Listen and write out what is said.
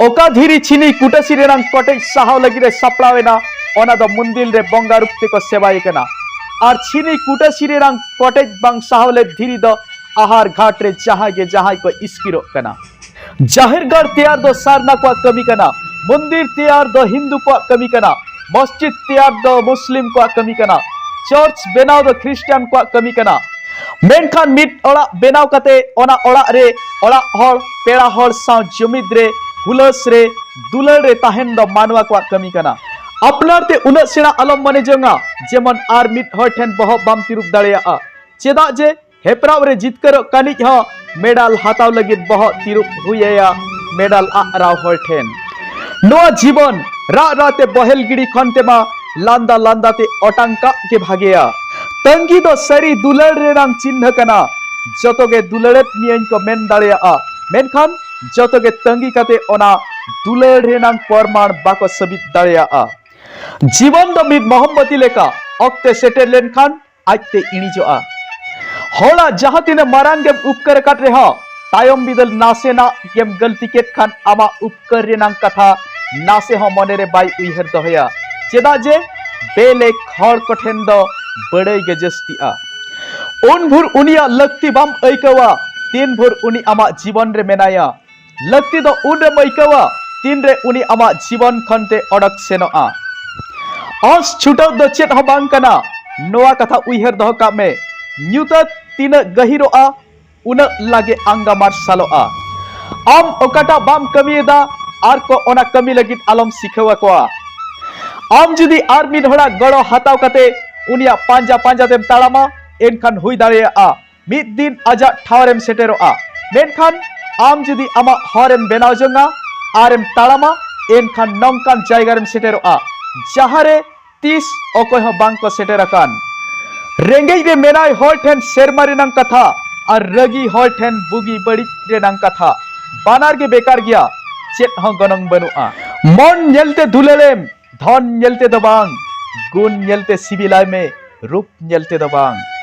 ओका धीरी छिनी कुटसी रेनांग कटेज साहाव लगी सापड़ावेना ओना दो मंदिर रे बंगा रूप ते को सेवाई कना और छिनी कुटसी रेनांग कटेज बांग साहावले धीरी दो आहार घाट रे जहां को इस्किरो कना जाहिर गढ़ तैयार दो सारना को कमी कना मंदिर तैयार दो हिंदू को कमी कना मस्जिद तैयार दो मुस्लिम को कमी कना चर्च बेनाव दो ख्रिस्टियन को कमी कना मेनखान मिट ओड़ा बेनाव कते ओना ओड़ा रे ओड़ा हर पेड़ा हर साव जमीद रे हुलस रे दुलर रे ताहेन दो मानवा को कमी कना अपनार ते उना सेना अलम मने जोंगा जेमन आर मिट हर ठेन बह बाम तिरुप दाड़ेया चेदा जे हेपराव रे जितकर कानिज ह मेडल हाताव लगी बह तिरुप हुएया मेडल आराव हर ठेन नोआ जीवन रा राते बहेल गिड़ी खनतेमा लांदा लांदा ते अटांका के भागेया तंगी दो सरी दुलर रेनांग चिन्ह कना जतोगे दुलरत मियन को मेन दाड़ेया मेनखान जतोगे तंगी कते ओना दुलर रेनांग परमाण बाको सबित दाड़ेया जीवन दो मिद मोहम्मती लेका अक्ते सेटेल लेनखान आजते इणिजोआ होला जहां तिने मारांग गेम उपकर काट रे हा तायम बिदल नासेना गेम गलती केट खान आमा उपकर रेनांग कथा नासे हो मने रे बाई उइहर दहया चेदा जे बेले खड़ कठेन दो बड़े गे जस्तिया उन भुर उनिया लक्ति बाम ऐकवा तीन भुर उनी आमा जीवन रे मेनाया लक्ति दो उन रे मैकवा तीन रे उनी आमा जीवन खनते अडक सेनोआ आस छुटो द चेत ह बांग कना नोआ कथा उइहर दह का में न्यूता तीन गहिरोआ उन लागे आंगा मार्शालोआ आम ओकाटा बाम कमीदा आर को ओना कमी लगित आलम सिखवा कोआ आम जुदी आर मिद होड़ा गड़ो हाताव कते उनिया पांजा पांजा तेम ताड़ामा एनखान हुई दाड़ेया मिद दिन आजा ठावरेम सेटेरोआ मेनखान आम जुदी आमा हरेम बेनाव जोंगा आरेम ताड़ामा एनखान नंकान जायगारेम सेटेरोआ जहारे 30 अकय ह बांग को सेटेराकान रेंगेज रे मेनाय हर ठेन सेरमा रेनांग कथा और रगी हर ठेन बुगी बड़ी रेनांग कथा बानार के बेकार गया चेत ह गनंग बनुआ मन नेलते दुलेलेम धन नेलते दबांग गुण नेलते सिबिलाय में रूप नेलते दबांग।